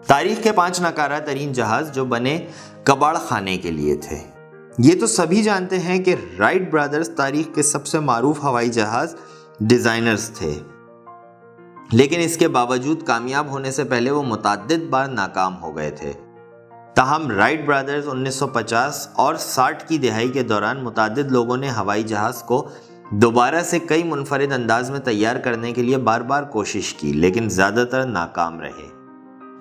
تاریخ کے 5 ناکارہ ترین جہاز جو بنے کباڑ خانے کے لیے تھے۔ یہ تو سبھی جانتے ہیں کہ رائٹ برادرز تاریخ کے سب سے معروف ہوائی جہاز ڈیزائنرز تھے، لیکن اس کے باوجود کامیاب ہونے سے پہلے وہ متعدد بار ناکام ہو گئے تھے۔ تاہم رائٹ برادرز 1950 اور 60 کی دہائی کے دوران متعدد لوگوں نے ہوائی جہاز کو دوبارہ سے کئی منفرد انداز میں تیار کرنے کے لیے بار بار کوشش کی، لیکن زیادہ تر ناکام رہے۔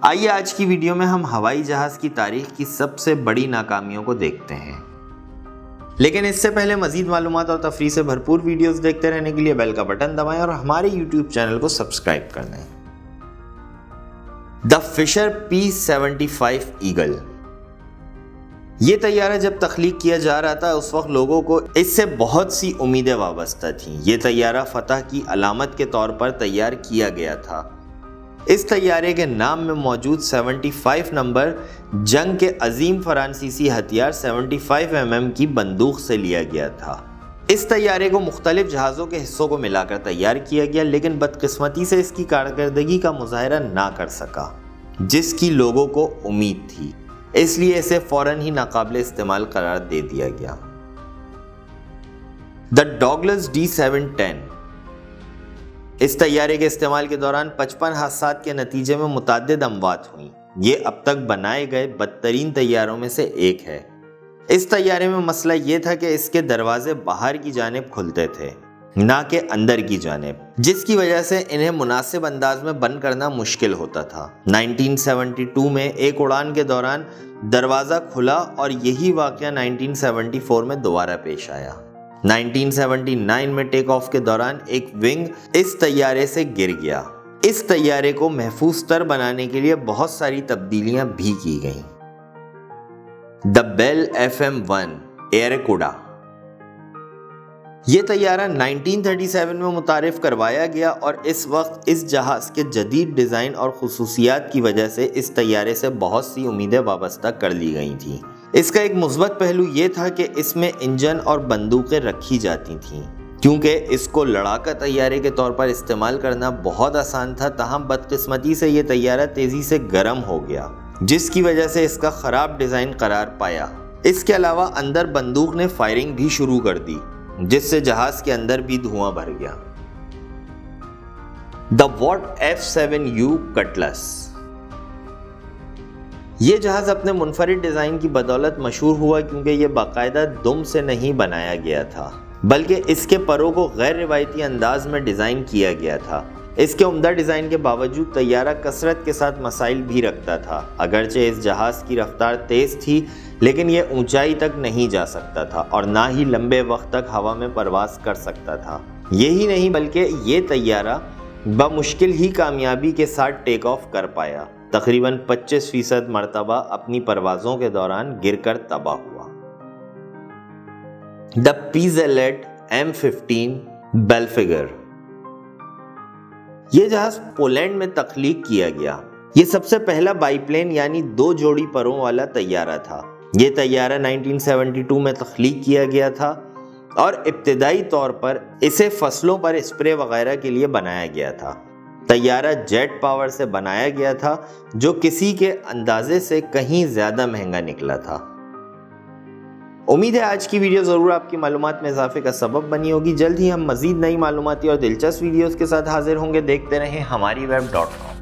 آئیے آج کی ویڈیو میں ہم ہوائی جہاز کی تاریخ کی سب سے بڑی ناکامیوں کو دیکھتے ہیں، لیکن اس سے پہلے مزید معلومات اور تفریح سے بھرپور ویڈیوز دیکھتے رہنے کے لیے بیل کا بٹن دبائیں اور ہمارے یوٹیوب چینل کو سبسکرائب کر دیں۔ دا فشر P-75 ایگل۔ یہ طیارہ جب تخلیق کیا جا رہا تھا اس وقت لوگوں کو اس سے بہت سی امیدیں وابستہ تھیں۔ یہ طیارہ فتح کی علامت کے طور پر تیار کیا گیا تھا۔ اس طیارے کے نام میں موجود 75 نمبر جنگ کے عظیم فرانسیسی ہتھیار 75 mm کی بندوق سے لیا گیا تھا۔ اس طیارے کو مختلف جہازوں کے حصوں کو ملا کر تیار کیا گیا، لیکن بدقسمتی سے اس کی کارکردگی کا مظاہرہ نہ کر سکا جس کی لوگوں کو امید تھی، اس لیے اسے فوراً ہی ناقابل استعمال قرار دے دیا گیا۔ دا ڈاگلس D-710۔ اس طیارے کے استعمال کے دوران 55 حادثات کے نتیجے میں متعدد اموات ہوئیں۔ یہ اب تک بنائے گئے بدترین طیاروں میں سے ایک ہے۔ اس طیارے میں مسئلہ یہ تھا کہ اس کے دروازے باہر کی جانب کھلتے تھے، نہ کہ اندر کی جانب، جس کی وجہ سے انہیں مناسب انداز میں بند کرنا مشکل ہوتا تھا۔ 1972 میں ایک اڑان کے دوران دروازہ کھلا اور یہی واقعہ 1974 میں دوبارہ پیش آیا۔ 1979 میں ٹیک آف کے دوران ایک ونگ اس طیارے سے گر گیا۔ اس طیارے کو محفوظ تر بنانے کے لیے بہت ساری تبدیلیاں بھی کی گئیں۔ دا بیل FM-1 ایئرکوڈا۔ یہ طیارہ 1937 میں متعارف کروایا گیا اور اس وقت اس جہاز کے جدید ڈیزائن اور خصوصیات کی وجہ سے اس طیارے سے بہت سی امیدیں وابستہ کر لی گئی تھیں۔ اس کا ایک مثبت پہلو یہ تھا کہ اس میں انجن اور بندوقیں رکھی جاتی تھیں، کیونکہ اس کو لڑاکا طیارے کے طور پر استعمال کرنا بہت آسان تھا۔ تاہم بدقسمتی سے یہ طیارہ تیزی سے گرم ہو گیا، جس کی وجہ سے اس کا خراب ڈیزائن قرار پایا۔ اس کے علاوہ اندر بندوق نے فائرنگ بھی شروع کر دی، جس سے جہاز کے اندر بھی دھواں بھر گیا۔ The what F-7U کٹلس۔ یہ جہاز اپنے منفرد ڈیزائن کی بدولت مشہور ہوا کیونکہ یہ باقاعدہ دم سے نہیں بنایا گیا تھا، بلکہ اس کے پروں کو غیر روایتی انداز میں ڈیزائن کیا گیا تھا۔ اس کے عمدہ ڈیزائن کے باوجود طیارہ کثرت کے ساتھ مسائل بھی رکھتا تھا۔ اگرچہ اس جہاز کی رفتار تیز تھی، لیکن یہ اونچائی تک نہیں جا سکتا تھا اور نہ ہی لمبے وقت تک ہوا میں پرواز کر سکتا تھا۔ یہی نہیں بلکہ یہ طیارہ بمشکل ہی کامیابی کے ساتھ ٹیک آف کر پایا، تقریباً 25% مرتبہ اپنی پروازوں کے دوران گر کر تباہ ہوا۔ دا PZ M-15 بیلفگر۔ یہ جہاز پولینڈ میں تخلیق کیا گیا۔ یہ سب سے پہلا بائی پلین یعنی 2 جوڑی پروں والا طیارہ تھا۔ یہ طیارہ 1972 میں تخلیق کیا گیا تھا اور ابتدائی طور پر اسے فصلوں پر اسپرے وغیرہ کے لیے بنایا گیا تھا۔ طیارہ جیٹ پاور سے بنایا گیا تھا، جو کسی کے اندازے سے کہیں زیادہ مہنگا نکلا تھا۔ امید ہے آج کی ویڈیو ضرور آپ کی معلومات میں اضافے کا سبب بنی ہوگی۔ جلد ہی ہم مزید نئی معلوماتی اور دلچسپ ویڈیوز کے ساتھ حاضر ہوں گے۔ دیکھتے رہیں ہماری web.com۔